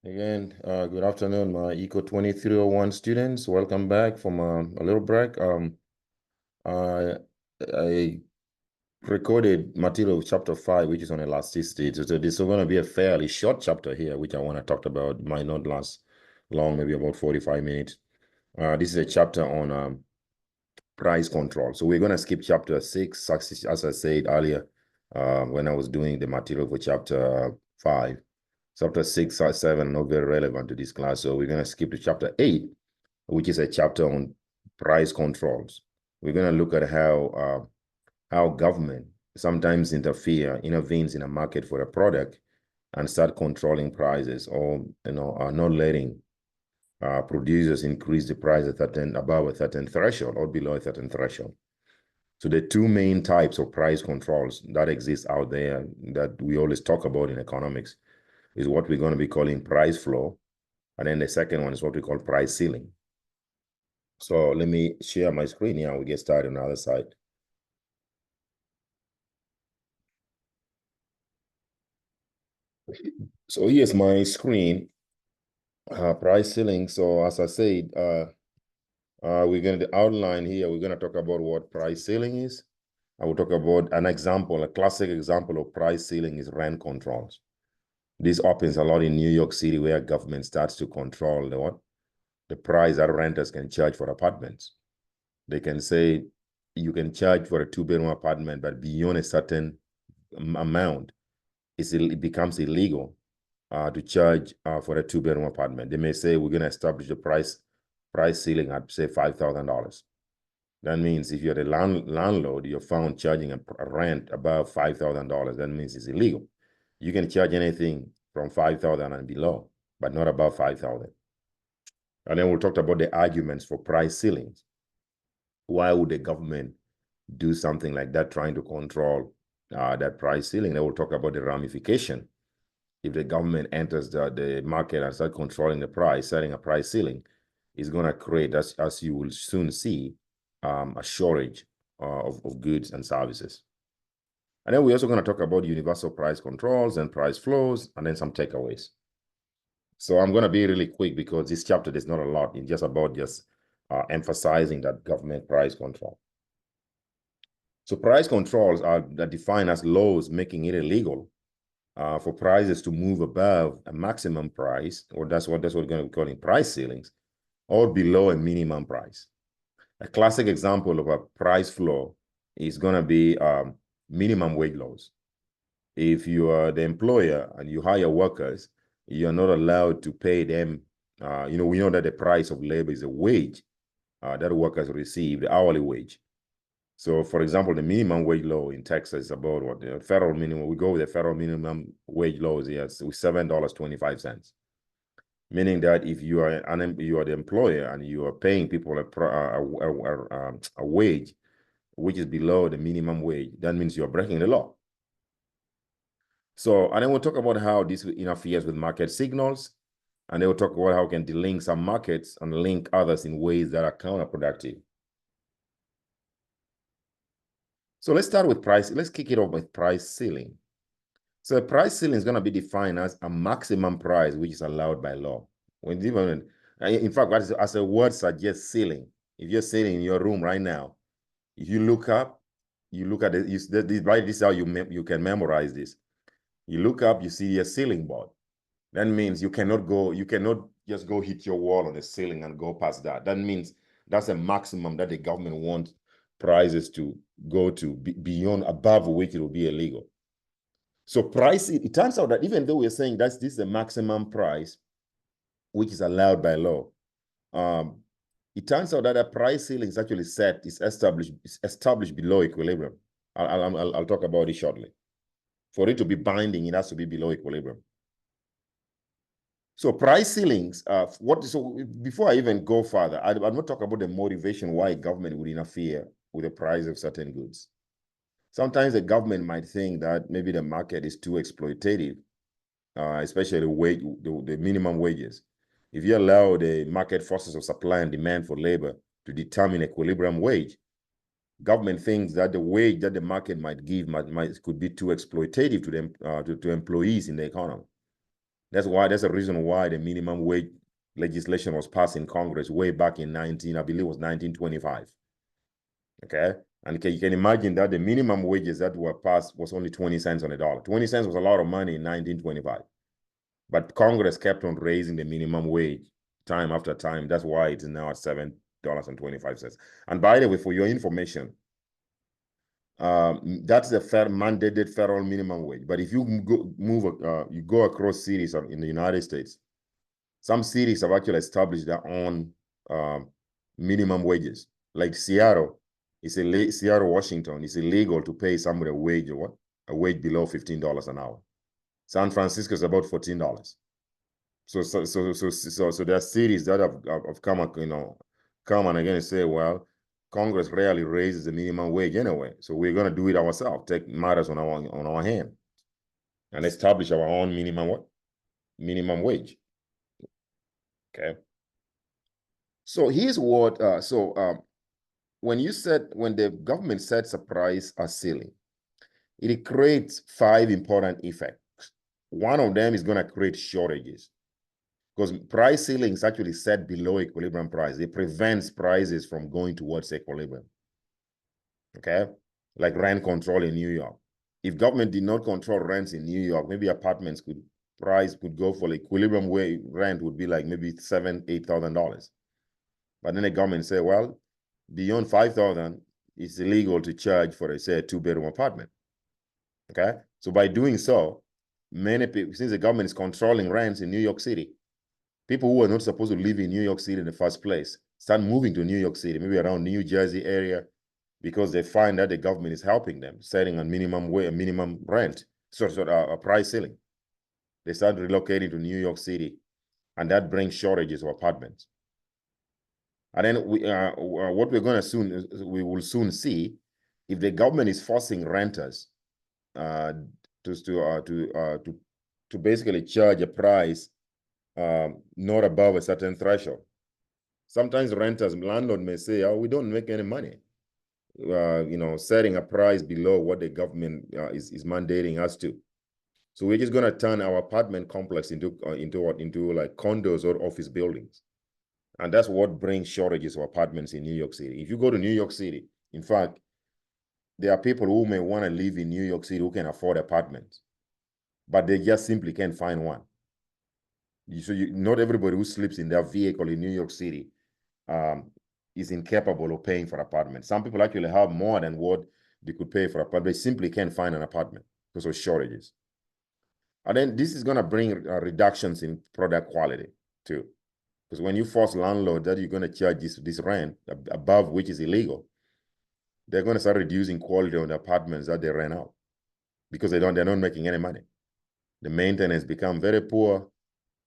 Again, good afternoon, my GMT20240706 students. Welcome back from a little break. I recorded material of chapter 5, which is on elasticity. So this is going to be a fairly short chapter here, which I want to talk about. It might not last long, maybe about 45 minutes. This is a chapter on price control. So we're going to skip chapter 6, as I said earlier, when I was doing the material for chapter 5. Chapter 6 or 7 not very relevant to this class, so we're going to skip to chapter 8, which is a chapter on price controls. We're going to look at how government sometimes intervenes in a market for a product and start controlling prices, or are not letting producers increase the price above a certain threshold or below a certain threshold. So the two main types of price controls that exist out there that we always talk about in economics is what we're going to be calling price floor. And then the second one is what we call price ceiling. So let me share my screen here and we get started on the other side. So here's my screen, price ceiling. So as I said, we're going to outline here, we're going to talk about what price ceiling is. I will talk about an example, a classic example of price ceiling is rent controls. This happens a lot in New York City, where government starts to control the price that renters can charge for apartments. They can say you can charge for a 2-bedroom apartment, but beyond a certain amount, it becomes illegal to charge for a 2-bedroom apartment. They may say we're going to establish the price ceiling at, say, $5,000. That means if you're the landlord, you're found charging a rent above $5,000, that means it's illegal. You can charge anything from $5,000 and below, but not above $5,000. And then we'll talk about the arguments for price ceilings. Why would the government do something like that, trying to control that price ceiling? Then we'll talk about the ramification. If the government enters the market and start controlling the price, setting a price ceiling, is going to create, as you will soon see, a shortage of goods and services. And then we're also going to talk about universal price controls and price flows, and then some takeaways. So I'm going to be really quick because this chapter, there's not a lot. It's just about emphasizing that government price control. So price controls are defined as laws making it illegal for prices to move above a maximum price, or that's what we're going to be calling price ceilings, or below a minimum price. A classic example of a price floor is going to be minimum wage laws. If you are the employer and you hire workers, you're not allowed to pay them. We know that the price of labor is a wage that workers receive, the hourly wage. So, for example, the minimum wage law in Texas is about what the federal minimum. We go with the federal minimum wage laws here, so $7.25. Meaning that if you are the employer and you are paying people a wage which is below the minimum wage, that means you are breaking the law. So, and then we'll talk about how this interferes with market signals, and then we'll talk about how we can delink some markets and link others in ways that are counterproductive. So let's start with price. Let's kick it off with price ceiling. So a price ceiling is going to be defined as a maximum price which is allowed by law. In fact, as a word suggests, ceiling. If you're sitting in your room right now, if you look up, you look at it. This is how you can memorize this. You look up, you see a ceiling board. That means you cannot just go hit your wall on the ceiling and go past that. That means that's a maximum that the government wants prices to go to beyond, above which it will be illegal. So price, it turns out that even though we're saying this is the maximum price, which is allowed by law, it turns out that a price ceiling is actually established below equilibrium. I'll talk about it shortly. For it to be binding, it has to be below equilibrium. So price ceilings, before I even go further, I'm going to talk about the motivation why government would interfere with the price of certain goods. Sometimes the government might think that maybe the market is too exploitative, especially the minimum wages. If you allow the market forces of supply and demand for labor to determine equilibrium wage, government thinks that the wage that the market might give could be too exploitative to them, to employees in the economy. That's the reason why the minimum wage legislation was passed in Congress way back in I believe it was 1925. Okay. And you can imagine that the minimum wages that were passed was only 20 cents on the dollar. 20 cents was a lot of money in 1925. But Congress kept on raising the minimum wage time after time. That's why it's now at $7.25. And by the way, for your information, that's the mandated federal minimum wage. But if you you go across cities in the United States, some cities have actually established their own minimum wages. Like Seattle, Seattle, Washington, it's illegal to pay somebody a wage below $15 an hour. San Francisco is about $14. So there are cities that have come and again say, well, Congress rarely raises the minimum wage anyway, so we're going to do it ourselves, take matters on our hand, and establish our own minimum wage. Okay. So here's what. When the government sets a price ceiling, it creates 5 important effects. One of them is going to create shortages, because price ceiling is actually set below equilibrium price. It prevents prices from going towards equilibrium. Okay, like rent control in New York. If government did not control rents in New York, maybe apartments could go for equilibrium way rent would be like maybe $7,000-8,000. But then the government say, well, beyond 5,000, it's illegal to charge for say a 2-bedroom apartment. Okay, so by doing so, many people, since the government is controlling rents in New York City, people who are not supposed to live in New York City in the first place start moving to New York City, maybe around New Jersey area, because they find that the government is helping them, setting a minimum rent, a price ceiling. They start relocating to New York City, and that brings shortages of apartments. And then what we're going to we will soon see, if the government is forcing renters to basically charge a price not above a certain threshold. Sometimes landlord may say, oh, we don't make any money, setting a price below what the government is mandating us to. So we're just going to turn our apartment complex into like condos or office buildings. And that's what brings shortages of apartments in New York City. If you go to New York City, in fact, there are people who may want to live in New York City who can afford apartments, but they just simply can't find one. Not everybody who sleeps in their vehicle in New York City is incapable of paying for apartments. Some people actually have more than what they could pay for apartment. They simply can't find an apartment because of shortages. And then this is going to bring reductions in product quality too. Because when you force landlords that you're going to charge this rent above which is illegal, they're going to start reducing quality on the apartments that they rent out, because they're not making any money. The maintenance become very poor.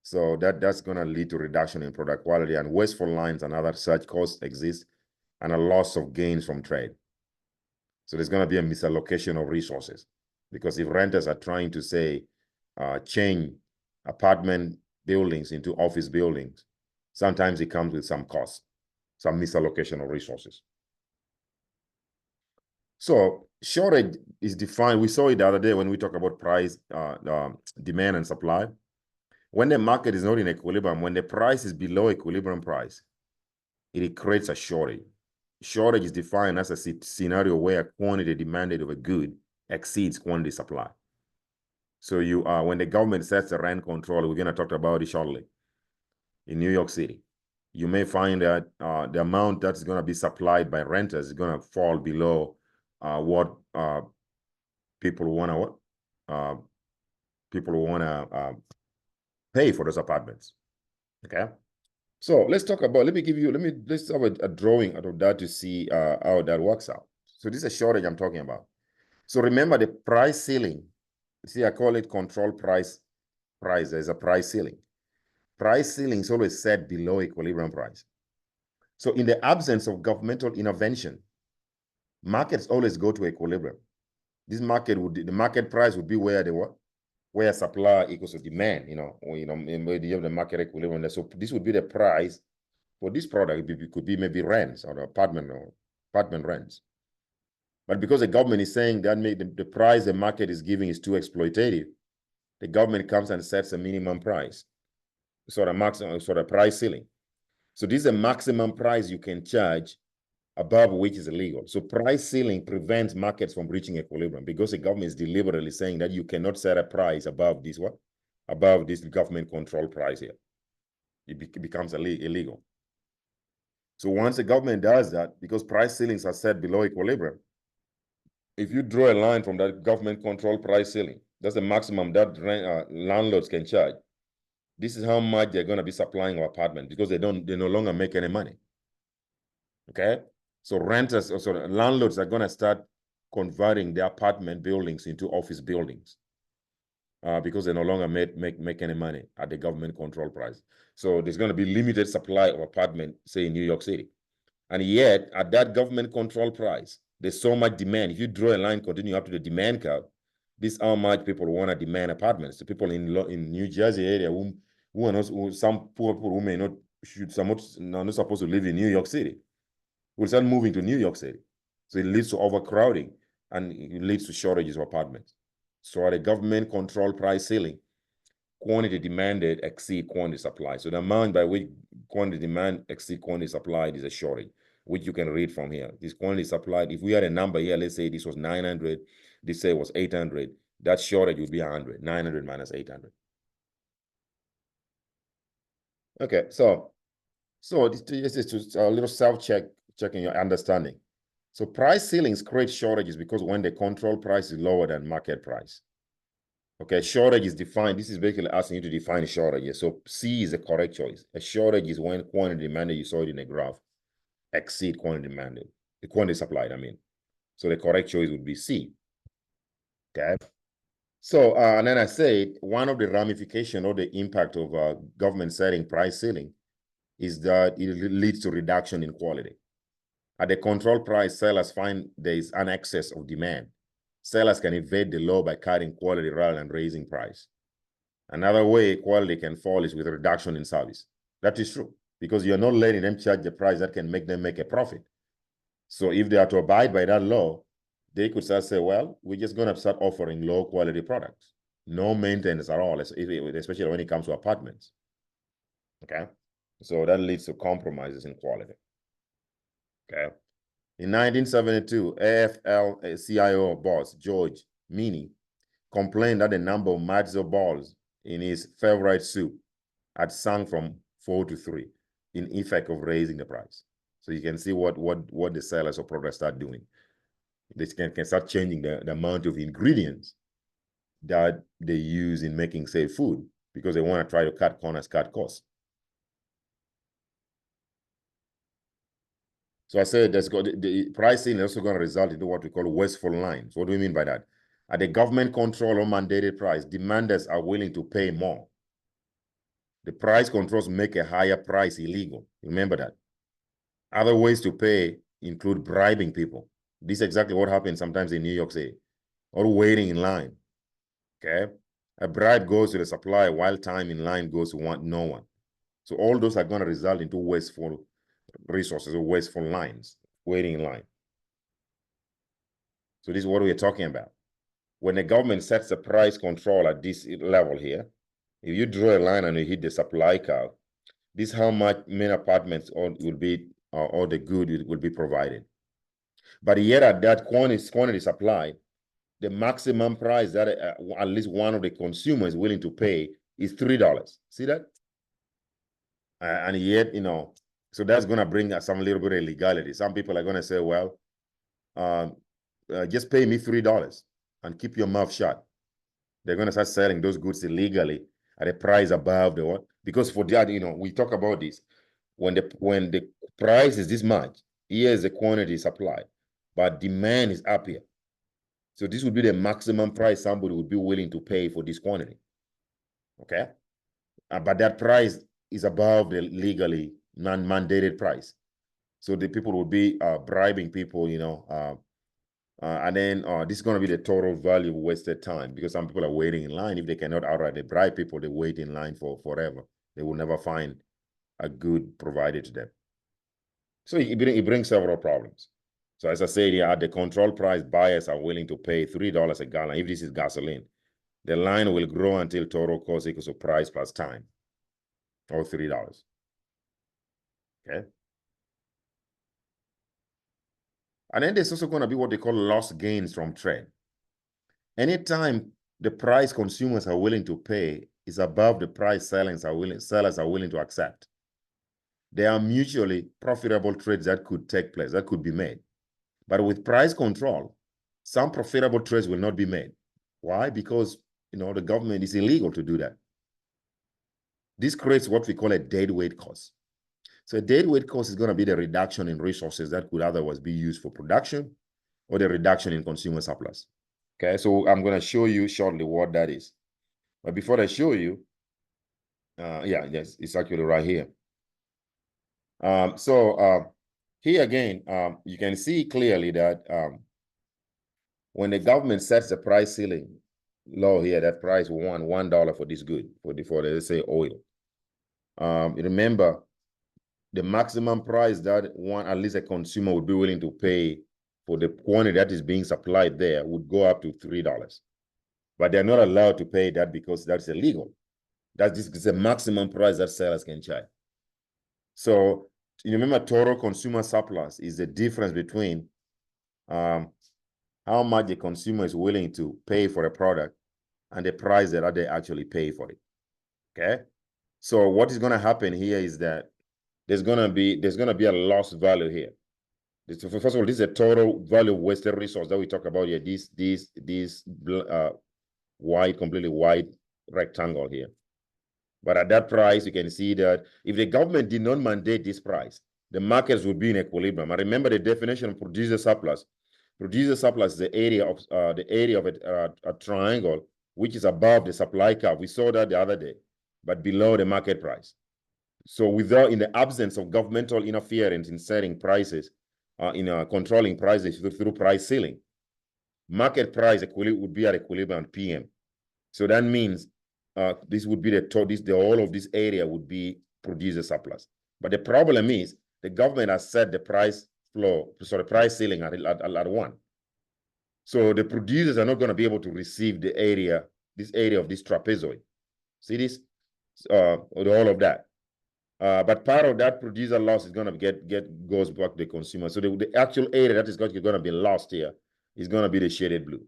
So that's going to lead to reduction in product quality, and wasteful lines and other such costs exist, and a loss of gains from trade. So there's going to be a misallocation of resources, because if renters are trying to say change apartment buildings into office buildings, sometimes it comes with some cost, some misallocation of resources. So shortage is defined. We saw it the other day when we talk about price, demand and supply. When the market is not in equilibrium, when the price is below equilibrium price, it creates a shortage. Shortage is defined as a scenario where quantity demanded of a good exceeds quantity supply. So when the government sets the rent control, we're going to talk about it shortly, in New York City, you may find that the amount that's going to be supplied by renters is going to fall below what people want to pay for those apartments. Okay, so let's have a drawing out of that to see how that works out. So this is a shortage I'm talking about. So remember the price ceiling. See, I call it control price. There's a price ceiling. Price ceiling is always set below equilibrium price. So in the absence of governmental intervention, markets always go to equilibrium. The market price would be where supply equals to demand, where you have the market equilibrium. So this would be the price for this product. It could be maybe rents or apartment rents. But because the government is saying that the price the market is giving is too exploitative, the government comes and sets a minimum price, sort of maximum, sort of price ceiling. So this is a maximum price you can charge above which is illegal. So price ceiling prevents markets from reaching equilibrium because the government is deliberately saying that you cannot set a price above this what? Above this government control price here. It becomes illegal. So once the government does that, because price ceilings are set below equilibrium, if you draw a line from that government control price ceiling, that's the maximum that landlords can charge. This is how much they're going to be supplying our apartment because they no longer make any money. Okay, so renters, so landlords are going to start converting their apartment buildings into office buildings because they no longer make any money at the government control price. So there's going to be limited supply of apartment, say in New York City, and yet at that government control price, there's so much demand. If you draw a line continue up to the demand curve, this is how much people want to demand apartments. The people in New Jersey area who are not, some poor people who may not not supposed to live in New York City will start moving to New York City. So it leads to overcrowding and it leads to shortages of apartments. So at a government control price ceiling, quantity demanded exceed quantity supplied. So the amount by which quantity demand exceed quantity supplied is a shortage, which you can read from here. This quantity supplied, if we had a number here, let's say this was 900, this say was 800, that shortage would be 100, 900 minus 800. Okay, so this is just a little checking your understanding. So price ceilings create shortages because when the control price is lower than market price. Okay, shortage is defined. This is basically asking you to define a shortage. So C is the correct choice. A shortage is when quantity demanded, you saw it in the graph, exceed quantity demanded, the quantity supplied, I mean. So the correct choice would be C. Okay. So, and then I said, one of the ramifications or the impact of government setting price ceiling is that it leads to reduction in quality. At the control price, sellers find there is an excess of demand. Sellers can evade the law by cutting quality rather than raising price. Another way quality can fall is with a reduction in service. That is true because you're not letting them charge the price that can make them make a profit. So if they are to abide by that law, they could start say, well, we're just going to start offering low quality products, no maintenance at all, especially when it comes to apartments. Okay, so that leads to compromises in quality. Okay. In 1972, AFL-CIO boss George Meany complained that the number of matzo balls in his favorite soup had sunk from 4 to 3 in effect of raising the price. So you can see what the sellers of products start doing. They can start changing the amount of ingredients that they use in making, say, food because they want to try to cut corners, cut costs. So I said the pricing is also going to result into what we call wasteful lines. What do we mean by that? At the government control or mandated price, demanders are willing to pay more. The price controls make a higher price illegal. Remember that. Other ways to pay include bribing people. This is exactly what happens sometimes in New York City, or waiting in line. Okay, a bribe goes to the supplier while time in line goes to no one. So all those are going to result into wasteful resources or wasteful lines, waiting in line. So this is what we're talking about. When the government sets the price control at this level here, if you draw a line and you hit the supply curve, this is how much many apartments will be, or the good will be provided. But yet at that quantity supply, the maximum price that at least one of the consumers is willing to pay is $3. See that? And yet, so that's going to bring some little bit of illegality. Some people are going to say, well, just pay me $3 and keep your mouth shut. They're going to start selling those goods illegally at a price above the what? Because for that, we talk about this. When the price is this much, here's the quantity supplied, but demand is up here. So this would be the maximum price somebody would be willing to pay for this quantity. Okay? But that price is above the legally mandated price. So the people would be bribing people, and then this is going to be the total value of wasted time because some people are waiting in line. If they cannot outright bribe people, they wait in line for forever. They will never find a good provided to them. So it brings several problems. So as I said here, at the control price, buyers are willing to pay $3 a gallon if this is gasoline. The line will grow until total cost equals to price plus time, or $3. Okay. And then there's also going to be what they call lost gains from trade. Anytime the price consumers are willing to pay is above the price sellers are willing to accept, there are mutually profitable trades that could take place, that could be made. But with price control, some profitable trades will not be made. Why? Because the government is illegal to do that. This creates what we call a deadweight cost. So a deadweight cost is going to be the reduction in resources that could otherwise be used for production, or the reduction in consumer surplus. Okay, so I'm going to show you shortly what that is. But before I show you, yes, it's actually right here. Here again, you can see clearly that when the government sets the price ceiling low here, that price $1 for this good, for let's say oil. Remember, the maximum price that at least a consumer would be willing to pay for the quantity that is being supplied there would go up to $3. But they're not allowed to pay that because that's illegal. This is the maximum price that sellers can charge. So you remember, total consumer surplus is the difference between how much the consumer is willing to pay for a product and the price that they actually pay for it. Okay. So what is going to happen here is that there's going to be a lost value here. First of all, this is a total value of wasted resource that we talk about here. This completely white rectangle here. But at that price, you can see that if the government did not mandate this price, the markets would be in equilibrium. And remember the definition of producer surplus. Producer surplus is the area of a triangle which is above the supply curve. We saw that the other day, but below the market price. So in the absence of governmental interference in setting prices, controlling prices through price ceiling, market price would be at equilibrium PM. So that means this would be the whole of this area would be producer surplus. But the problem is the government has set the price price ceiling at 1. So the producers are not going to be able to receive this area of this trapezoid. See this, all of that. But part of that producer loss is going to goes back to the consumer. So the actual area that is going to be lost here is going to be the shaded blue.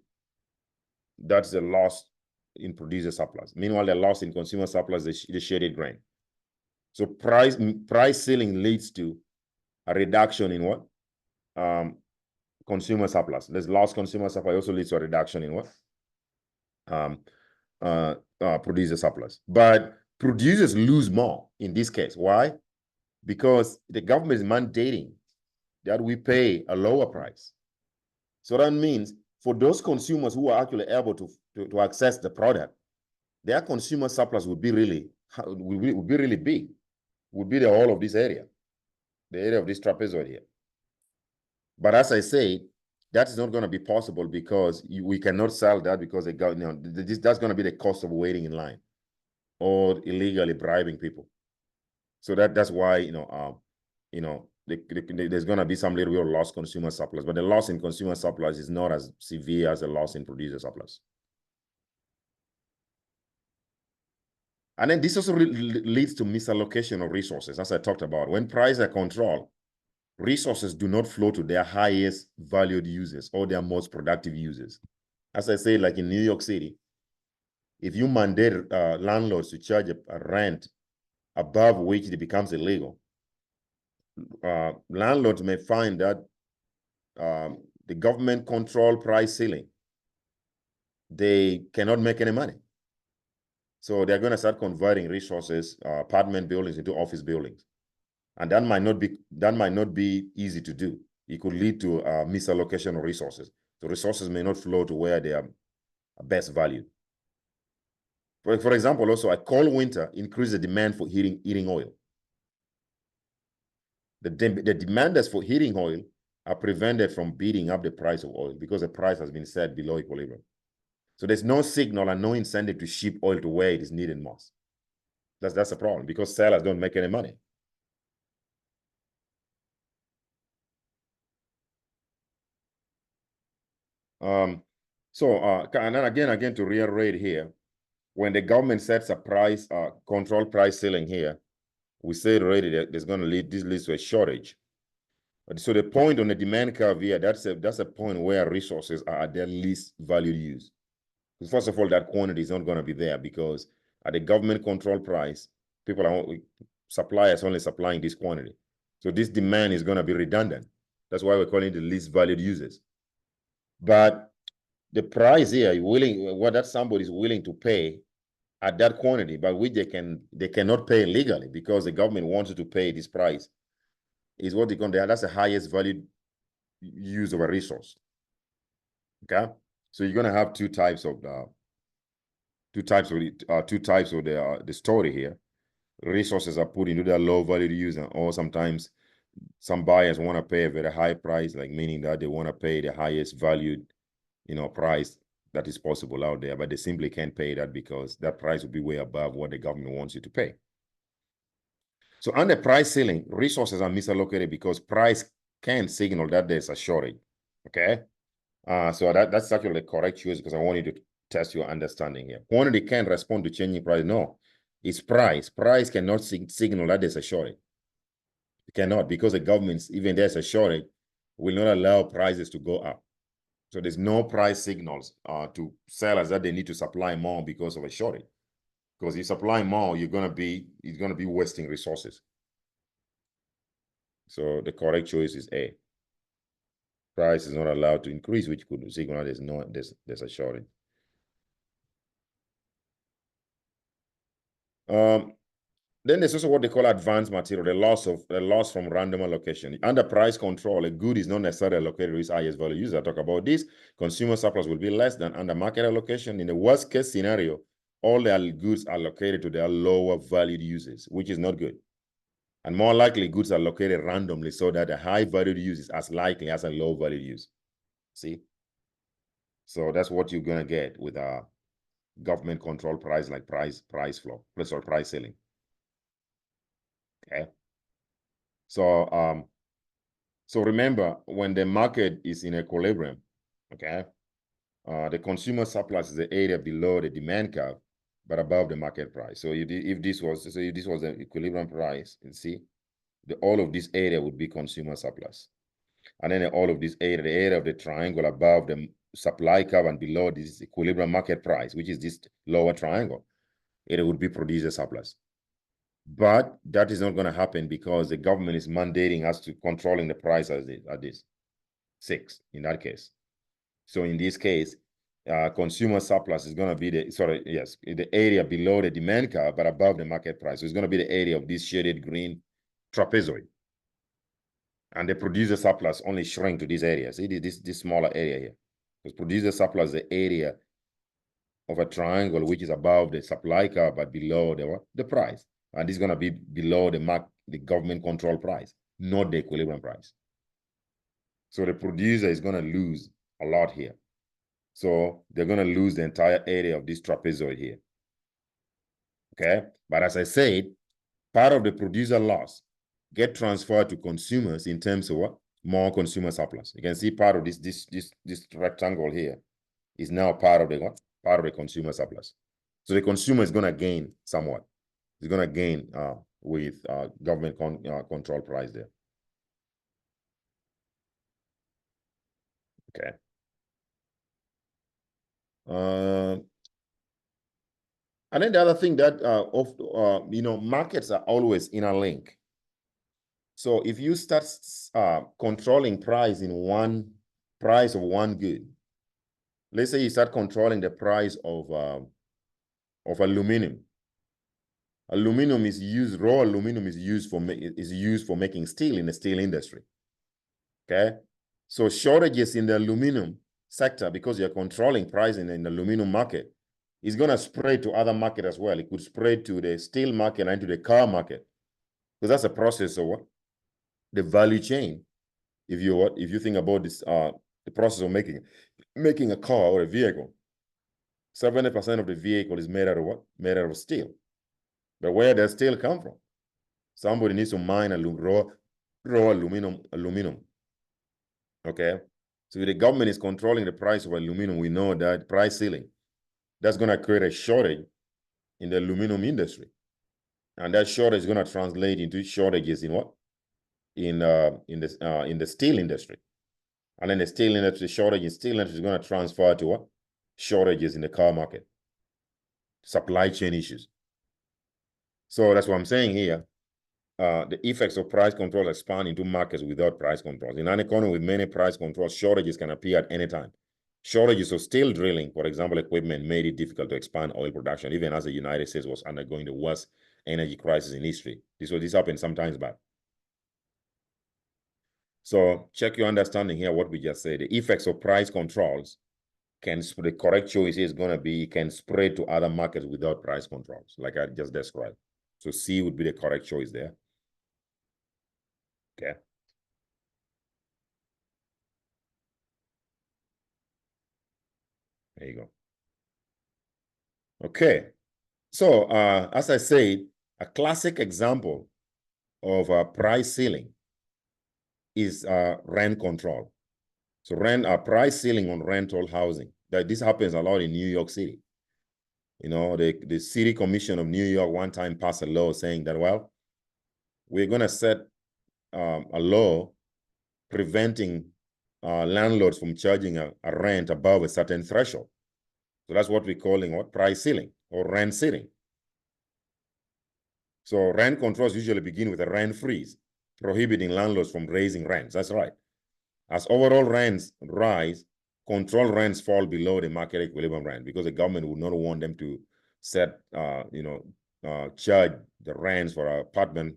That's the loss in producer surplus. Meanwhile, the loss in consumer surplus is the shaded green. So price ceiling leads to a reduction in what? Consumer surplus. There's lost consumer surplus also leads to a reduction in what? Producer surplus. But producers lose more in this case. Why? Because the government is mandating that we pay a lower price. So that means for those consumers who are actually able to access the product, their consumer surplus would be really big. Would be the whole of this area, the area of this trapezoid here. But as I say, that is not going to be possible because we cannot sell that because that's going to be the cost of waiting in line or illegally bribing people. So that's why there's going to be some little bit of lost consumer surplus, but the loss in consumer surplus is not as severe as the loss in producer surplus. And then this also leads to misallocation of resources, as I talked about. When prices are controlled, resources do not flow to their highest valued users or their most productive users. As I say, like in New York City, if you mandate landlords to charge a rent above which it becomes illegal, landlords may find that the government control price ceiling, they cannot make any money. So they're going to start converting resources, apartment buildings into office buildings. And that might not be easy to do. It could lead to misallocation of resources. The resources may not flow to where they are best valued. For example, also a cold winter increases the demand for heating oil. The demanders for heating oil are prevented from beating up the price of oil because the price has been set below equilibrium. So there's no signal and no incentive to ship oil to where it is needed most. That's a problem because sellers don't make any money. So, and then again to reiterate here, when the government sets a price, control price ceiling here, we said already that there's going to leads to a shortage. So the point on the demand curve here, that's a point where resources are at their least valued use. First of all, that quantity is not going to be there because at the government control price, suppliers only supplying this quantity. So this demand is going to be redundant. That's why we're calling it the least valued users. But the price here, what that somebody is willing to pay at that quantity, but which they cannot pay legally because the government wants you to pay this price, is what that's the highest valued use of a resource. Okay, so you're going to have two types of the story here. Resources are put into the low value use, or sometimes some buyers want to pay a very high price, like meaning that they want to pay the highest valued, price that is possible out there, but they simply can't pay that because that price will be way above what the government wants you to pay. So under price ceiling, resources are misallocated because price can signal that there's a shortage. Okay, so that's actually the correct choice because I want you to test your understanding here. Quantity can respond to changing price. No, it's price. Price cannot signal that there's a shortage. It cannot, because the governments, even there's a shortage, will not allow prices to go up. So there's no price signals to sellers that they need to supply more because of a shortage. Because you supply more, it's gonna be wasting resources. So the correct choice is A. Price is not allowed to increase, which could signal there's a shortage. Then there's also what they call advanced material, the loss from random allocation. Under price control, a good is not necessarily allocated to its highest value user. I talk about this. Consumer surplus will be less than under market allocation. In the worst case scenario, all the goods are allocated to their lower valued users, which is not good. And more likely, goods are allocated randomly so that a high valued use is as likely as a low valued use. See? So that's what you're going to get with a government control price like price floor, or price ceiling. Okay. So so remember, when the market is in equilibrium, okay, the consumer surplus is the area below the demand curve, but above the market price. So if this was the equilibrium price, you see, all of this area would be consumer surplus. And then all of this area, the area of the triangle above the supply curve and below this equilibrium market price, which is this lower triangle, it would be producer surplus. But that is not going to happen because the government is mandating us to controlling the price at this 6 in that case. So in this case, consumer surplus is going to be the area below the demand curve, but above the market price. So it's going to be the area of this shaded green trapezoid. And the producer surplus only shrink to this area. See this smaller area here. Because producer surplus is the area of a triangle which is above the supply curve but below the price. And this is going to be below the government control price, not the equilibrium price. So the producer is going to lose a lot here. So they're going to lose the entire area of this trapezoid here. Okay? But as I said, part of the producer loss get transferred to consumers in terms of what? More consumer surplus. You can see part of this rectangle here is now part of the what? Part of the consumer surplus. So the consumer is going to gain somewhat. It's going to gain with government control price there. Okay. And then the other thing that markets are always interlinked. So if you start controlling price of one good, let's say you start controlling the price of aluminum. Aluminum is used, raw aluminum is used for making steel in the steel industry. Okay, so shortages in the aluminum sector, because you're controlling price in the aluminum market, is going to spread to other market as well. It could spread to the steel market and to the car market, because that's a process of what? The value chain. If you think about this, the process of making a car or a vehicle, 70% of the vehicle is made out of what? Made out of steel. But where does steel come from? Somebody needs to mine raw aluminum. Okay, So if the government is controlling the price of aluminum, we know that price ceiling, that's going to create a shortage in the aluminum industry. And that shortage is going to translate into shortages in what? In the steel industry. And then the steel industry, shortage in steel industry is going to transfer to what? Shortages in the car market. Supply chain issues. So that's what I'm saying here. The effects of price control expand into markets without price controls. In an economy with many price controls, shortages can appear at any time. Shortages of steel drilling, for example, equipment, made it difficult to expand oil production, even as the United States was undergoing the worst energy crisis in history. This happened sometimes back. So check your understanding here, what we just said. The effects of price controls the correct choice is going to be, can spread to other markets without price controls, like I just described. So C would be the correct choice there. Okay. There you go. Okay. So as I said, a classic example of a price ceiling is rent control. So price ceiling on rental housing. This happens a lot in New York City. You know, the City Commission of New York one time passed a law saying that, well, we're going to set a law preventing landlords from charging a rent above a certain threshold. So that's what we're calling what? Price ceiling or rent ceiling. So rent controls usually begin with a rent freeze, prohibiting landlords from raising rents. That's right. As overall rents rise, control rents fall below the market equilibrium rent because the government would not want them to set, charge the rents for an apartment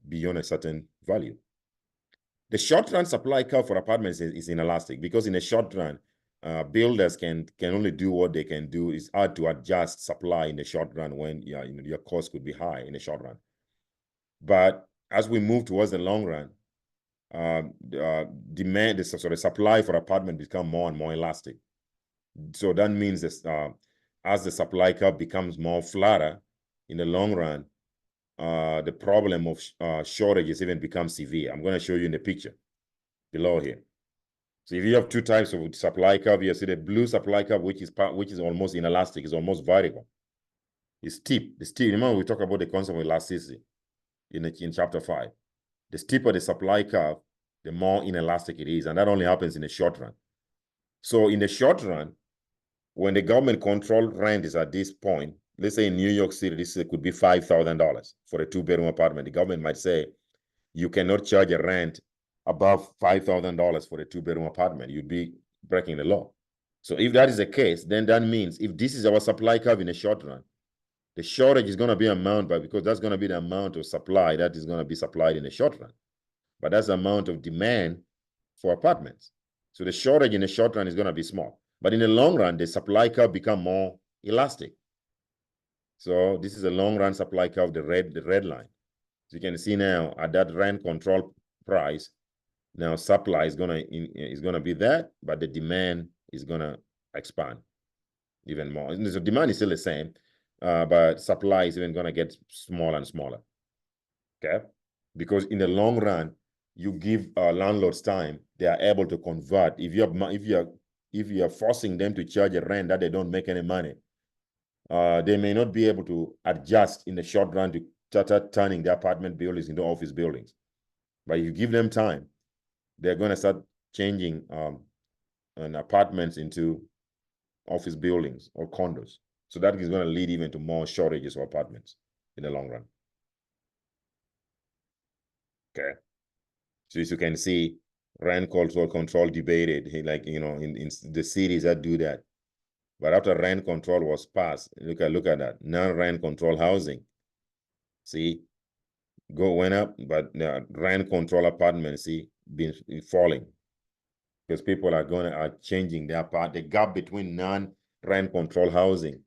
beyond a certain value. The short-run supply curve for apartments is inelastic because in the short run, builders can only do what they can do. It's hard to adjust supply in the short run when your cost could be high in the short run. But as we move towards the long run, the supply for apartment become more and more elastic. So that means that as the supply curve becomes more flatter in the long run, the problem of shortages even becomes severe. I'm going to show you in the picture below here. So if you have two types of supply curve, you see the blue supply curve, which is almost inelastic, is almost vertical. It's steep. The steep. Remember we talked about the concept of elasticity in chapter 5. The steeper the supply curve, the more inelastic it is, and that only happens in the short run. So in the short run, when the government control rent is at this point, let's say in New York City, this could be $5,000 for a two-bedroom apartment. The government might say, you cannot charge a rent above $5,000 for a two-bedroom apartment. You'd be breaking the law. So if that is the case, then that means if this is our supply curve in the short run, the shortage is going to be amount, because that's going to be the amount of supply that is going to be supplied in the short run. But that's the amount of demand for apartments. So the shortage in the short run is going to be small. But in the long run, the supply curve become more elastic. So this is a long run supply curve, the red line. So you can see now at that rent control price, now supply is gonna be that, but the demand is gonna expand even more. So demand is still the same, but supply is even gonna get smaller and smaller. Okay, because in the long run, you give landlords time; they are able to convert. If you're forcing them to charge a rent that they don't make any money, they may not be able to adjust in the short run to start turning the apartment buildings into office buildings. But if you give them time, they're going to start changing apartments into office buildings or condos. So that is going to lead even to more shortages of apartments in the long run. Okay. So as you can see, rent control debated, like, in the cities that do that. But after rent control was passed, look at that, non-rent control housing. See, went up, but rent control apartments, see, been falling. Because people are changing the gap between non-rent control housing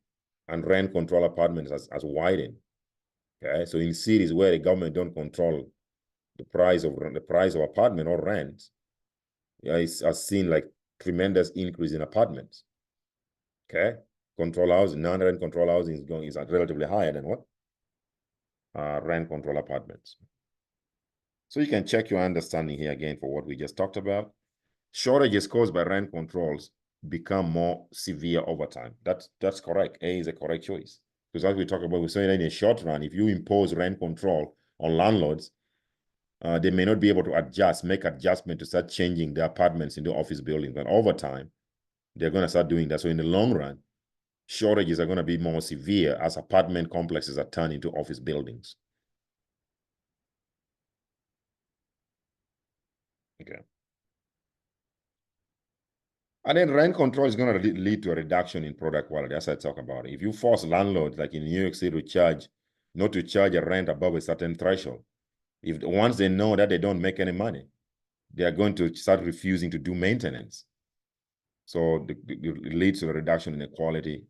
and rent control apartments has widened. Okay, so in cities where the government don't control the price of apartment or rent, it's seen like tremendous increase in apartments. Okay, control housing, non-rent control housing is relatively higher than what rent control apartments. So you can check your understanding here again for what we just talked about. shortages caused by rent controls become more severe over time. That's correct. A is a correct choice. Because as we talk about, we're saying that in the short run, if you impose rent control on landlords, they may not be able to make adjustment to start changing the apartments into office buildings. But over time, they're going to start doing that. So in the long run, shortages are going to be more severe as apartment complexes are turned into office buildings. Okay. And then rent control is going to lead to a reduction in product quality, as I talk about it. If you force landlords, like in New York City, not to charge a rent above a certain threshold, once they know that they don't make any money, they are going to start refusing to do maintenance. So it leads to a reduction in the quality.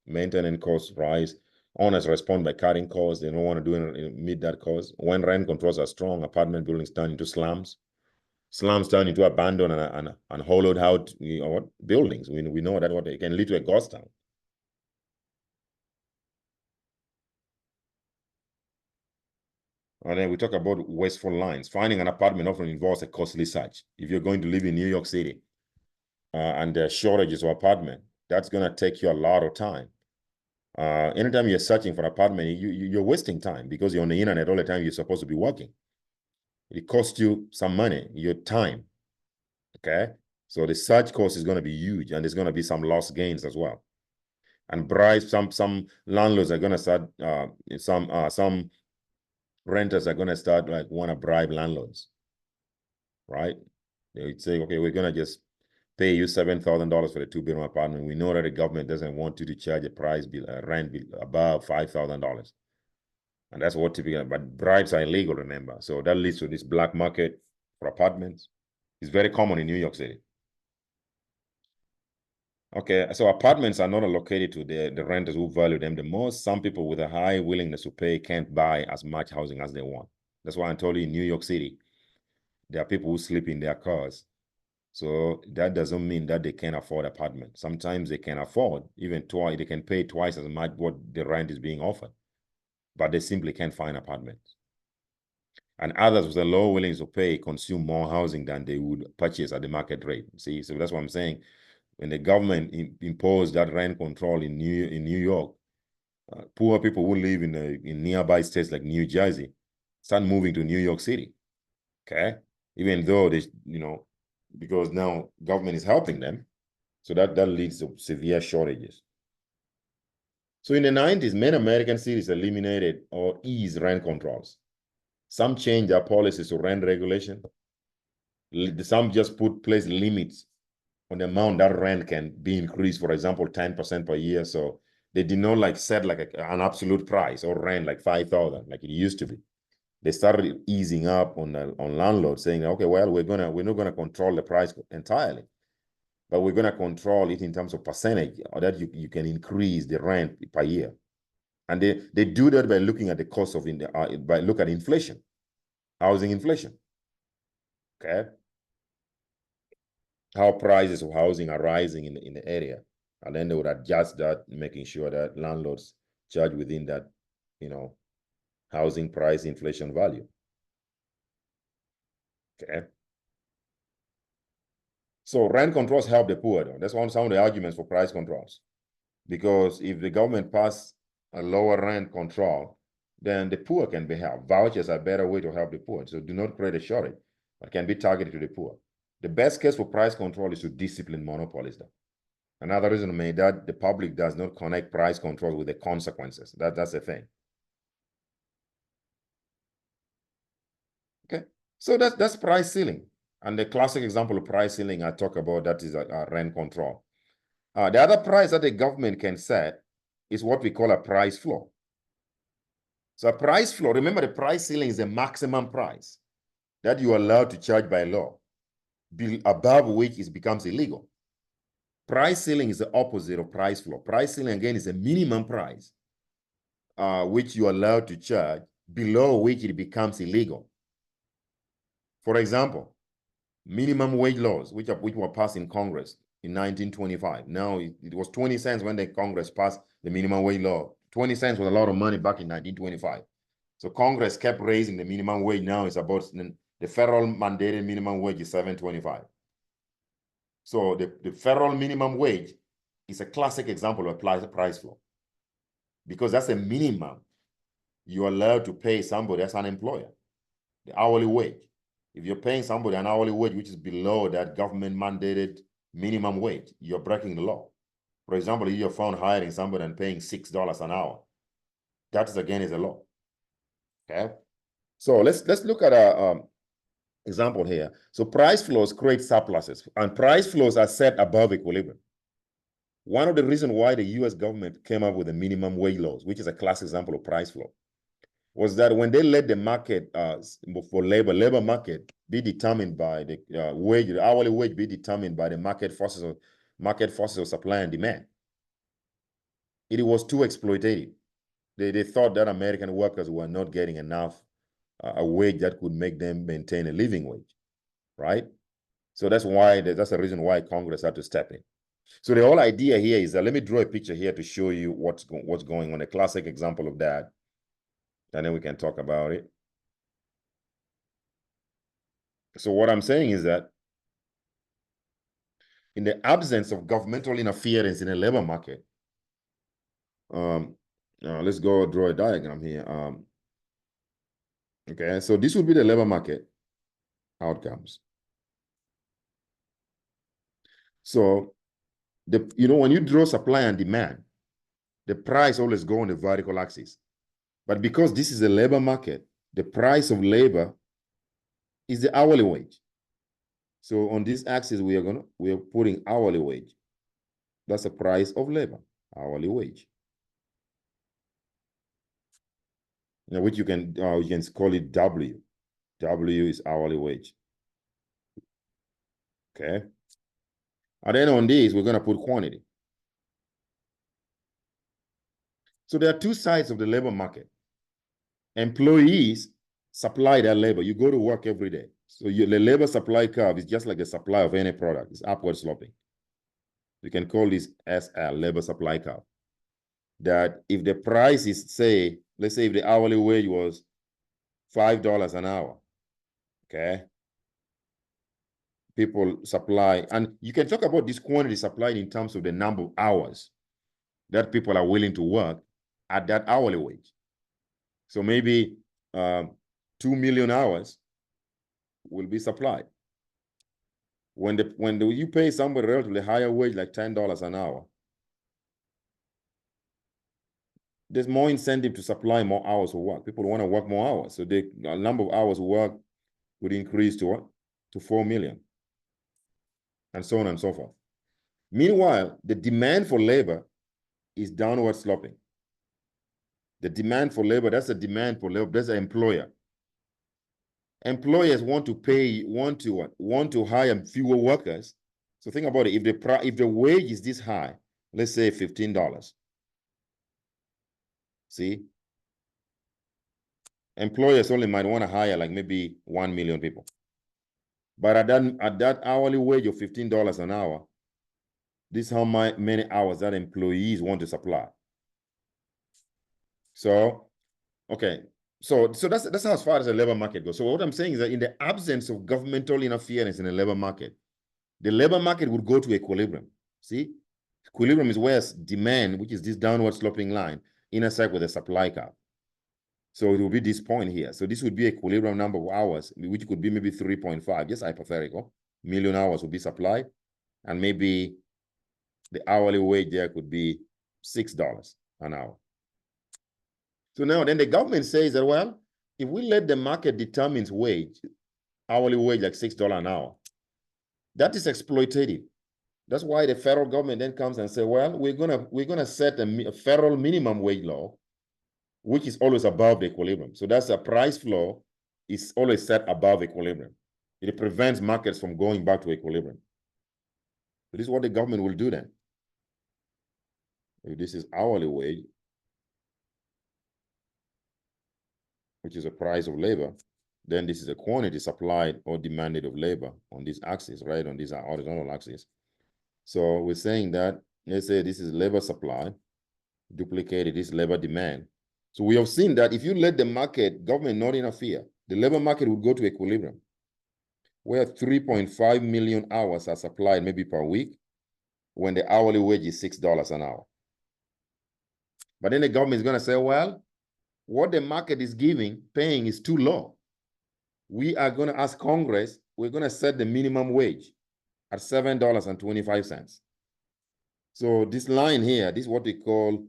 Maintenance costs rise. Owners respond by cutting costs. They don't want to meet that cost. When rent controls are strong, apartment buildings turn into slums. Slums turn into abandoned and hollowed out buildings. We know that it can lead to a ghost town. And then we talk about wasteful lines. Finding an apartment often involves a costly search. If you're going to live in New York City and there are shortages of apartment, that's going to take you a lot of time. Anytime you're searching for an apartment, you're wasting time because you're on the internet all the time. You're supposed to be working. It costs you some money, your time. Okay, so the search cost is going to be huge, and there's going to be some lost gains as well. And bribes, some landlords are going to start. Some renters are going to start want to bribe landlords, right? They would say, okay, we're going to just pay you $7,000 for the 2-bedroom apartment. We know that the government doesn't want you to charge a rent above $5,000. And that's what typically, but bribes are illegal, remember. So that leads to this black market for apartments. It's very common in New York City. Okay, so apartments are not allocated to the renters who value them the most. Some people with a high willingness to pay can't buy as much housing as they want. That's why I told you in New York City, there are people who sleep in their cars. So that doesn't mean that they can't afford apartments. Sometimes they can afford even twice, they can pay twice as much what the rent is being offered, but they simply can't find apartments. And others with a low willingness to pay consume more housing than they would purchase at the market rate. See, so that's what I'm saying. When the government imposed that rent control in New York, poor people who live in nearby states like New Jersey start moving to New York City. Okay, even though they, because now government is helping them, so that leads to severe shortages. So in the 90s, many American cities eliminated or eased rent controls. Some changed their policies to rent regulation. Some just place limits on the amount that rent can be increased, for example, 10% per year. So they did not set an absolute price or rent like $5,000 like it used to be. They started easing up on landlords, saying, okay, well, we're not gonna control the price entirely, but we're gonna control it in terms of percentage, or that you can increase the rent per year. And they do that by looking at the cost of look at inflation, housing inflation. Okay, how prices of housing are rising in the area, and then they would adjust that, making sure that landlords charge within that, housing price inflation value. Okay. So rent controls help the poor, though. That's some of the arguments for price controls. Because if the government passes a lower rent control, then the poor can be helped. Vouchers are a better way to help the poor. So do not create a shortage, but can be targeted to the poor. The best case for price control is to discipline monopolies, though. Another reason may that the public does not connect price control with the consequences. That's the thing. Okay, so that's price ceiling. And the classic example of price ceiling I talk about, that is rent control. The other price that the government can set is what we call a price floor. So a price floor, remember the price ceiling is the maximum price that you are allowed to charge by law, above which it becomes illegal. Price ceiling is the opposite of price floor. Price ceiling, again, is a minimum price which you are allowed to charge, below which it becomes illegal. For example, minimum wage laws, which were passed in Congress in 1925. Now, it was 20 cents when the Congress passed the minimum wage law. 20 cents was a lot of money back in 1925. So Congress kept raising the minimum wage. Now it's about, the federal mandated minimum wage is $7.25. So the federal minimum wage is a classic example of a price floor, because that's a minimum you're allowed to pay somebody as an employer, the hourly wage. If you're paying somebody an hourly wage which is below that government mandated minimum wage, you're breaking the law. For example, if you're found hiring somebody and paying $6 an hour, that is again is a law. Okay, so let's look at a example here. So price floors create surpluses, and price floors are set above equilibrium. One of the reasons why the US government came up with the minimum wage laws, which is a classic example of price floor, was that when they let the market for labor market be determined by the wage, the hourly wage be determined by the market forces of supply and demand, it was too exploitative. They thought that American workers were not getting enough a wage that could make them maintain a living wage, right? So that's the reason why Congress had to step in. So the whole idea here is that, let me draw a picture here to show you what's going on, a classic example of that, and then we can talk about it. So what I'm saying is that in the absence of governmental interference in the labor market, let's go draw a diagram here. Okay, so this would be the labor market outcomes. So when you draw supply and demand, the price always go on the vertical axis. But because this is a labor market, the price of labor is the hourly wage. So on this axis, we are putting hourly wage. That's the price of labor, hourly wage. Now, which you can call it W. W is hourly wage. Okay. And then on this, we're going to put quantity. So there are two sides of the labor market. Employees supply their labor. You go to work every day. So the labor supply curve is just like the supply of any product. It's upward sloping. You can call this SL, labor supply curve. That if the price is, let's say if the hourly wage was $5 an hour, okay? People supply, and you can talk about this quantity supplied in terms of the number of hours that people are willing to work at that hourly wage. So maybe 2 million hours will be supplied. When you pay somebody relatively higher wage, like $10 an hour, there's more incentive to supply more hours of work. People want to work more hours. So the number of hours worked would increase to what? To 4 million. And so on and so forth. Meanwhile, the demand for labor is downward sloping. The demand for labor, that's a demand for labor, that's an employer. Employers want to hire fewer workers. So think about it. If the wage is this high, let's say $15. See? Employers only might want to hire like maybe 1 million people. But at that hourly wage of $15 an hour, this is how many hours that employees want to supply. So, okay. So that's how as far as the labor market goes. So what I'm saying is that in the absence of governmental interference in the labor market would go to equilibrium. See? Equilibrium is where demand, which is this downward sloping line, intersect with the supply curve. So it will be this point here. So this would be equilibrium number of hours, which could be maybe 3.5, just hypothetical. Million hours will be supplied. And maybe the hourly wage there could be $6 an hour. So now then the government says that, well, if we let the market determine wage, hourly wage like $6 an hour, that is exploitative. That's why the federal government then comes and say, well, we're gonna set a federal minimum wage law, which is always above the equilibrium. So that's a price floor is always set above equilibrium. It prevents markets from going back to equilibrium. So this is what the government will do then. If this is hourly wage, which is a price of labor, then this is a quantity supplied or demanded of labor on this axis, right? On this horizontal axis. So we're saying that, let's say this is labor supply, duplicated this labor demand. So we have seen that if you let the market, government not interfere, the labor market would go to equilibrium. where 3.5 million hours are supplied maybe per week when the hourly wage is $6 an hour. But then the government is going to say, well, what the market is paying is too low. We are going to ask Congress, we're going to set the minimum wage at $7.25. So this line here, this is what we call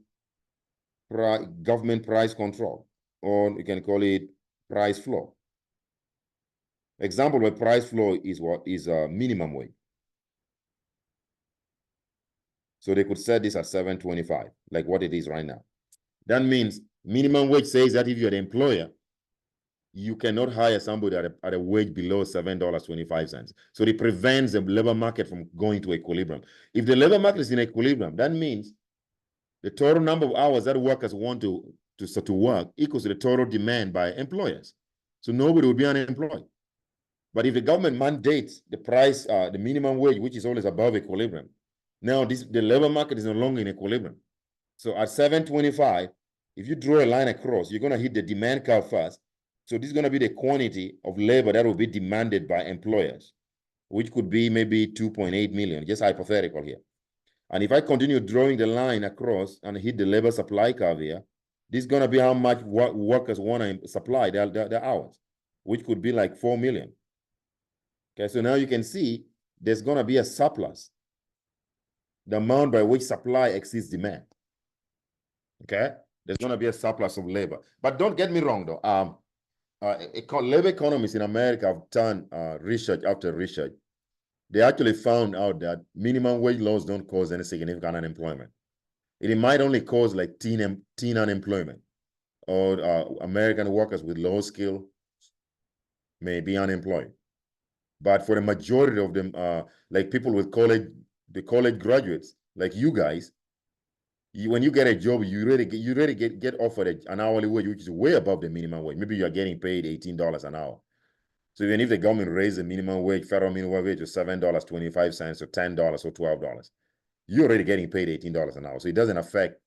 government price control, or you can call it price floor. Example of price floor is what is a minimum wage. So they could set this at $7.25, like what it is right now. That means minimum wage says that if you're the employer, you cannot hire somebody at a wage below $7.25. So it prevents the labor market from going to equilibrium. If the labor market is in equilibrium, that means the total number of hours that workers want to work equals to the total demand by employers. So nobody would be unemployed. But if the government mandates the price, the minimum wage, which is always above equilibrium, now the labor market is no longer in equilibrium. So at $7.25, if you draw a line across, you're going to hit the demand curve first. So this is going to be the quantity of labor that will be demanded by employers, which could be maybe 2.8 million, just hypothetical here. And if I continue drawing the line across and hit the labor supply curve here, this is going to be how much workers want to supply their hours, which could be like 4 million. Okay, so now you can see there's going to be a surplus, the amount by which supply exceeds demand. Okay, there's going to be a surplus of labor. But don't get me wrong, though. Labor economists in America have done research after research. They actually found out that minimum wage laws don't cause any significant unemployment. It might only cause like teen unemployment, or American workers with low skill may be unemployed. But for the majority of them, like people with the college graduates, like you guys, when you get a job, you really get offered an hourly wage, which is way above the minimum wage. Maybe you are getting paid $18 an hour. So even if the government raises the minimum wage, federal minimum wage to $7.25 or $10 or $12, you're already getting paid $18 an hour. So it doesn't affect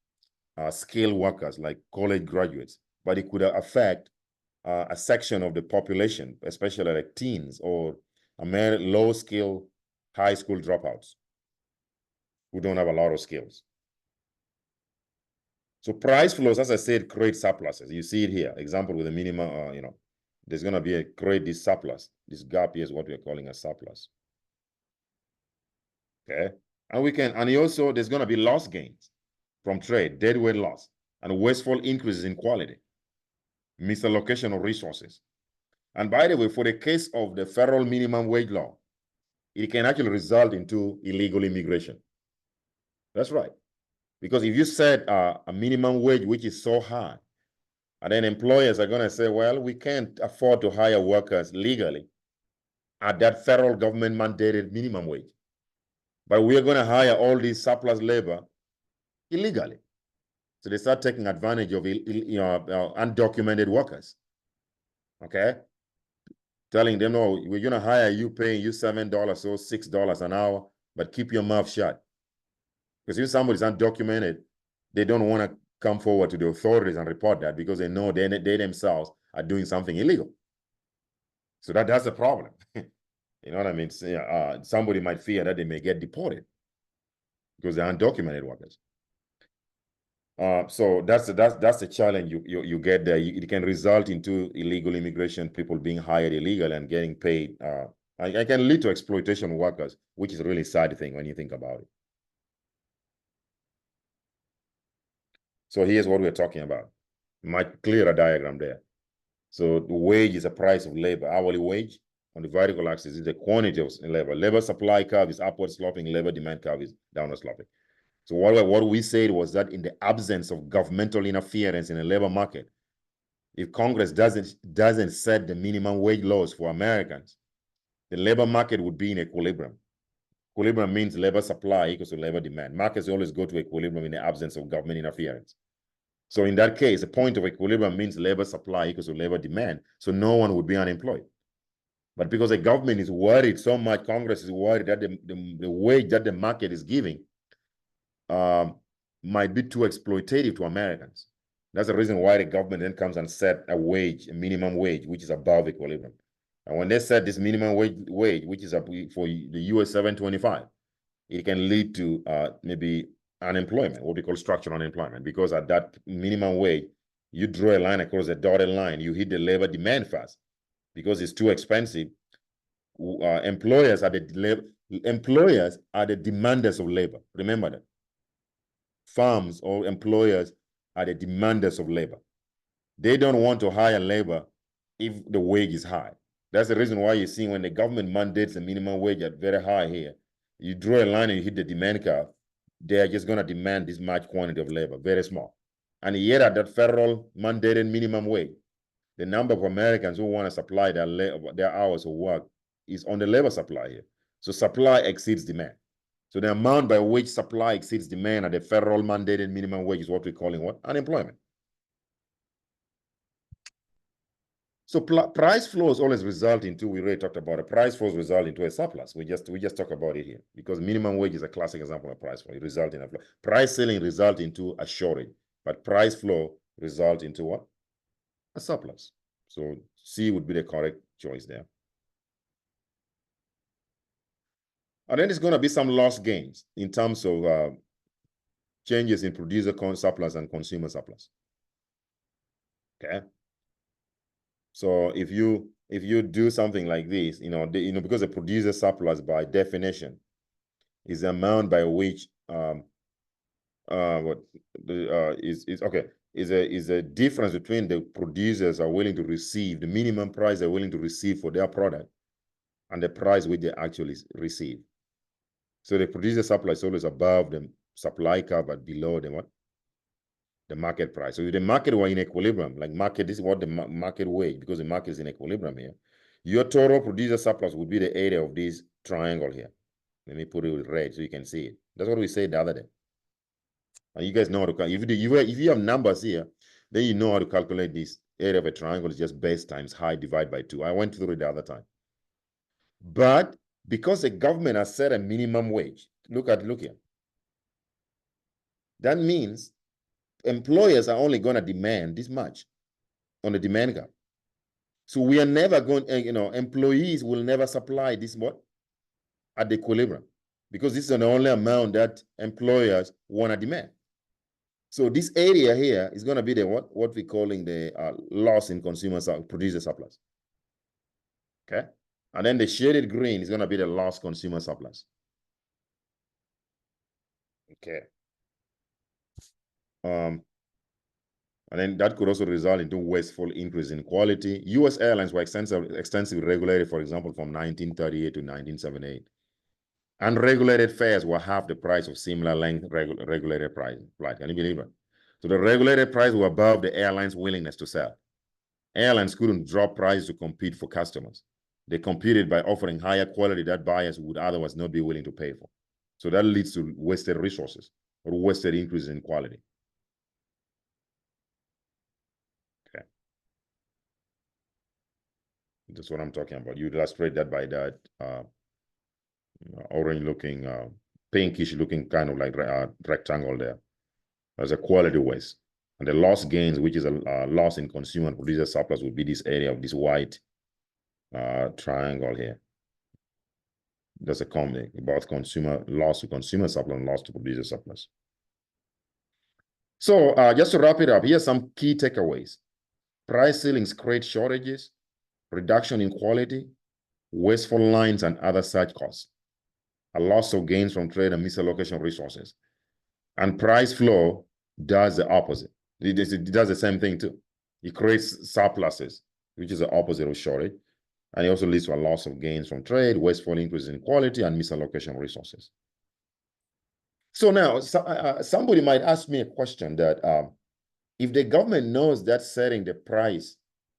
skilled workers like college graduates, but it could affect a section of the population, especially like teens or low skill high school dropouts who don't have a lot of skills. So price flows, as I said, create surpluses. You see it here. Example with a minimum, there's going to be create this surplus. This gap here is what we're calling a surplus. Okay. And also there's going to be loss gains from trade, deadweight loss, and wasteful increases in quality, misallocation of resources. And by the way, for the case of the federal minimum wage law, it can actually result into illegal immigration. That's right. Because if you set a minimum wage which is so high, and then employers are going to say, well, we can't afford to hire workers legally at that federal government mandated minimum wage, but we are going to hire all these surplus labor illegally. So they start taking advantage of undocumented workers. Okay, telling them, no, we're going to hire you, paying you $7 or $6 an hour, but keep your mouth shut. Because if somebody's undocumented, they don't want to come forward to the authorities and report that because they know they themselves are doing something illegal. So that's the problem. You know what I mean? Somebody might fear that they may get deported because they're undocumented workers. So that's the challenge you get there. It can result into illegal immigration, people being hired illegally and getting paid. It can lead to exploitation of workers, which is a really sad thing when you think about it. So here's what we're talking about. Much clearer diagram there. So the wage is a price of labor. Hourly wage on the vertical axis is the quantity of labor. Labor supply curve is upward sloping. Labor demand curve is downward sloping. So what we said was that in the absence of governmental interference in the labor market, if Congress doesn't set the minimum wage laws for Americans, the labor market would be in equilibrium. Equilibrium means labor supply equals to labor demand. Markets always go to equilibrium in the absence of government interference. So in that case, the point of equilibrium means labor supply equals to labor demand. So no one would be unemployed. But because the government is worried so much, Congress is worried that the wage that the market is giving might be too exploitative to Americans. That's the reason why the government then comes and set a minimum wage, which is above equilibrium. And when they set this minimum wage, which is up for the US 725, it can lead to maybe unemployment, what we call structural unemployment, because at that minimum wage, you draw a line across the dotted line, you hit the labor demand fast because it's too expensive. Employers are the demanders of labor. Remember that. Firms or employers are the demanders of labor. They don't want to hire labor if the wage is high. That's the reason why you see when the government mandates the minimum wage at very high here, you draw a line and you hit the demand curve, they're just going to demand this much quantity of labor, very small. And yet at that federal mandated minimum wage, the number of Americans who want to supply their hours of work is on the labor supply here. So supply exceeds demand. So the amount by which supply exceeds demand at the federal mandated minimum wage is what we're calling what? Unemployment. So price flows always result into, we already talked about it, price flows result into a surplus. We just talk about it here because minimum wage is a classic example of price flow. It results in a flow. Price ceiling result into a shortage, but price flow result into what? A surplus. So C would be the correct choice there. And then there's going to be some lost gains in terms of changes in producer surplus and consumer surplus. Okay. So if you do something like this, because the producer surplus by definition is the amount by which is a difference between the producers are willing to receive, the minimum price they're willing to receive for their product and the price which they actually receive. So the producer surplus is always above the supply curve but below the what? The market price. So if the market were in equilibrium, like market, this is what the market wage, because the market is in equilibrium here, your total producer surplus would be the area of this triangle here. Let me put it with red so you can see it. That's what we said the other day. And you guys know how to calculate. If you have numbers here, then you know how to calculate this area of a triangle is just base times height divided by 2. I went through it the other time. But because the government has set a minimum wage, look here. That means employers are only going to demand this much on the demand gap. So we are never going, employees will never supply this what? At the equilibrium, because this is the only amount that employers want to demand. So this area here is going to be the what we're calling the loss in producer surplus. Okay. And then the shaded green is going to be the lost consumer surplus. Okay. And then that could also result into wasteful increase in quality. U.S. airlines were extensively regulated, for example, from 1938 to 1978. Unregulated fares were half the price of similar length regulated flight. Can you believe it? So the regulated price were above the airline's willingness to sell. Airlines couldn't drop prices to compete for customers. They competed by offering higher quality that buyers would otherwise not be willing to pay for. So that leads to wasted resources or wasted increase in quality. Okay. That's what I'm talking about. You illustrate that by that orange-looking, pinkish-looking kind of like rectangle there. There's a quality waste. And the loss gains, which is a loss in consumer and producer surplus, would be this area of this white triangle here. That's a comment about loss to consumer surplus and loss to producer surplus. So just to wrap it up, here's some key takeaways. Price ceilings create shortages, reduction in quality, wasteful lines and other such costs, a loss of gains from trade and misallocation of resources. And price flow does the opposite. It does the same thing too. It creates surpluses, which is the opposite of shortage. And it also leads to a loss of gains from trade, wasteful increase in quality, and misallocation of resources. So now, somebody might ask me a question that if the government knows that setting the price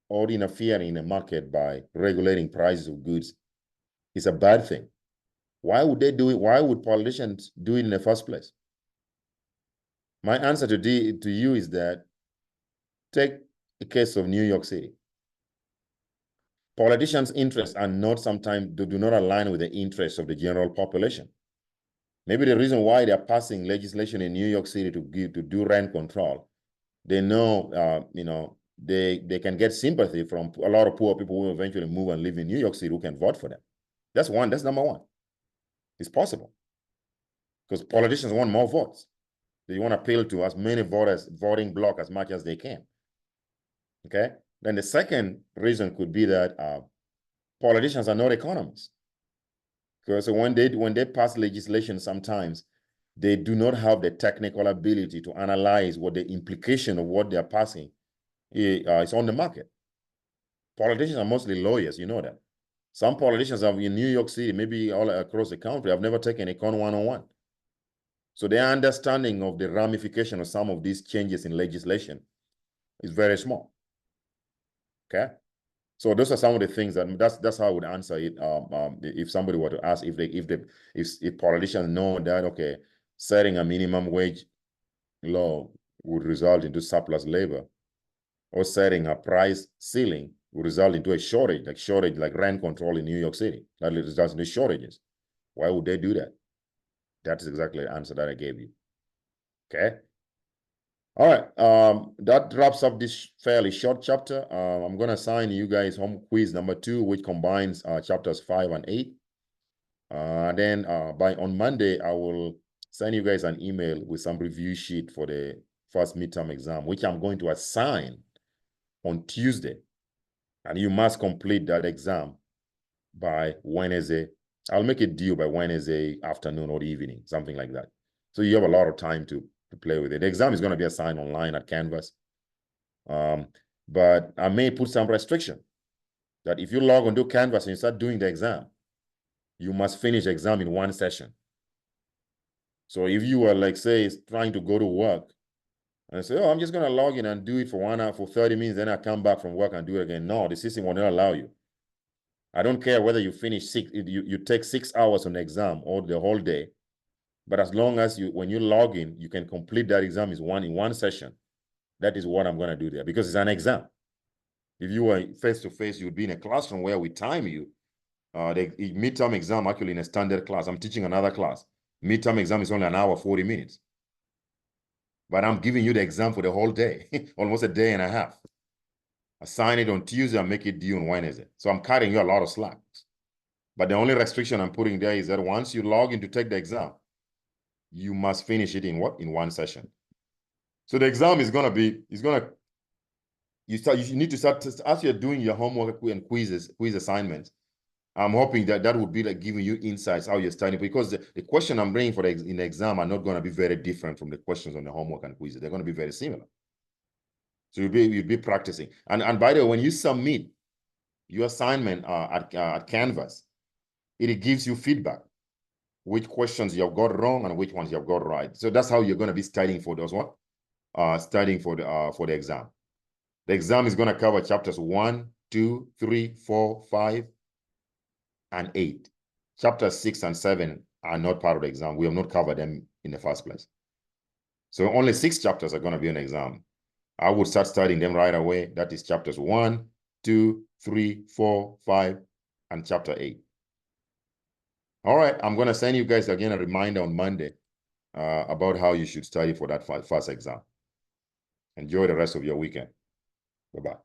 or interfering in the market by regulating prices of goods is a bad thing, why would they do it? Why would politicians do it in the first place? My answer to you is that take the case of New York City. Politicians' interests are not sometimes do not align with the interests of the general population. Maybe the reason why they're passing legislation in New York City to do rent control, they know, they can get sympathy from a lot of poor people who eventually move and live in New York City who can vote for them. That's number one. It's possible. Because politicians want more votes. They want to appeal to as many voters, voting bloc as much as they can. Okay? Then the second reason could be that politicians are not economists. Because when they pass legislation, sometimes they do not have the technical ability to analyze what the implication of what they're passing is on the market. Politicians are mostly lawyers, you know that. Some politicians have in New York City, maybe all across the country, have never taken Econ 101. So their understanding of the ramification of some of these changes in legislation is very small. Okay? So those are some of the things that's how I would answer it. If somebody were to ask if politicians know that, okay, setting a minimum wage law would result into surplus labor, or setting a price ceiling would result into a shortage like rent control in New York City, that results into shortages. Why would they do that? That's exactly the answer that I gave you. Okay. All right, that wraps up this fairly short chapter. I'm going to assign you guys home quiz number 2, which combines chapters 5 and 8. Then on Monday, I will send you guys an email with some review sheet for the first midterm exam, which I'm going to assign on Tuesday. And you must complete that exam by Wednesday. I'll make it due by Wednesday afternoon or evening, something like that. So you have a lot of time to play with it. The exam is going to be assigned online at Canvas. But I may put some restriction that if you log onto Canvas and you start doing the exam, you must finish the exam in one session. So if you are, like, say, trying to go to work and say, oh, I'm just going to log in and do it for 1 hour, for 30 minutes, then I come back from work and do it again. No, the system will not allow you. I don't care whether you finish you take 6 hours on the exam or the whole day, but as long as when you log in, you can complete that exam in one session. That is what I'm going to do there, because it's an exam. If you were face-to-face, you'd be in a classroom where we time you. The midterm exam, actually, in a standard class, I'm teaching another class. Midterm exam is only 1 hour, 40 minutes. But I'm giving you the exam for the whole day, almost a day and a half. Assign it on Tuesday and make it due on Wednesday. So I'm cutting you a lot of slack. But the only restriction I'm putting there is that once you log in to take the exam, you must finish it in one session. So the exam is going to be, you need to start, as you're doing your homework and quiz assignments, I'm hoping that would be like giving you insights how you're studying, because the question I'm bringing in the exam are not going to be very different from the questions on the homework and quizzes. They're going to be very similar. So you'll be practicing. And by the way, when you submit your assignment at Canvas, it gives you feedback, which questions you have got wrong and which ones you have got right. So that's how you're going to be studying for those studying for the exam. The exam is going to cover chapters 1, 2, 3, 4, 5, and 8. Chapters 6 and 7 are not part of the exam. We have not covered them in the first place. So only 6 chapters are going to be an exam. I would start studying them right away. That is chapters 1, 2, 3, 4, 5, and chapter 8. All right, I'm going to send you guys again a reminder on Monday about how you should study for that first exam. Enjoy the rest of your weekend. Bye-bye.